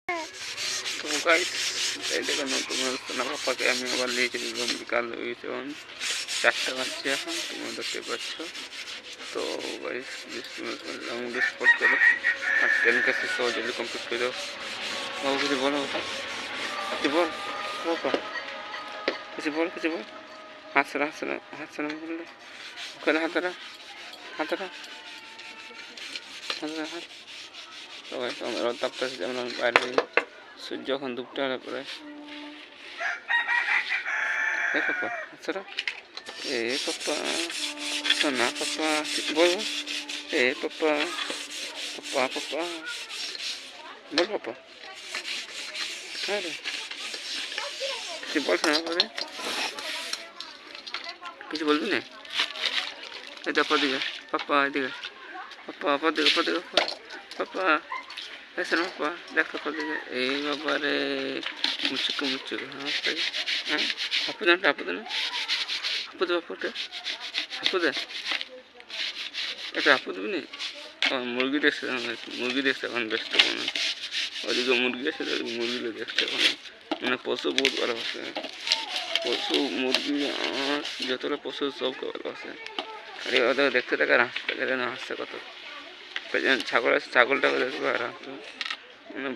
তো গাইস এই দেখো নতুন না পাপাকে আমি আবার নিয়ে চলে গেলাম বিকাল হয়েছে এখন 4টা বাজছে এখন তোমরা দেখতে পাচ্ছ। তো গাইস আমাদের সাপোর্ট করো আর 10K সহ জলদি কমপ্লিট করে দাও। বাবু কিছু বলো, কিছু বল বাবা, কিছু বল, কিছু বল। হাসরা হাসরা হাসরা বললে ওখানে হাতরা হাতরা হাতরা হাত। তো গাইস আমরা তাপতাছি যেমন বাইরে সূর্য এখন দুপুরটা হলে পরে এ পাপা হাসরা এ পাপা সোনা পাপা বল এ পাপা পাপা পাপা বল পাপা। আরে কিছু বলছ না পরে, কিছু বলবি না? এই দেখো দিকে পাপা, এদিকে পাপা, পাপা দিকে পাপা দিকে পাপা এসে না পাপা দেখ পাপা দিকে। এই বাবা রে মুচুক মুচুক হ্যাঁ আপু দেন আপু দেন আপু দে বাপুটা আপু দে এটা আপু দেবি না। মুরগি দেখছে মুরগি দেখছে এখন ব্যস্ত মনে ওদিকে মুরগি আছে মুরগিগুলো দেখছে এখন মানে পশু বহুত ভালোবাসে পশু মুরগি আর যতটা পশু সবকে ভালোবাসে। আর ওদের দেখতে থাকে আর হাসতে থাকে না হাসতে কত ছাগল আছে ছাগলটাকে দেখবে আর হাসতে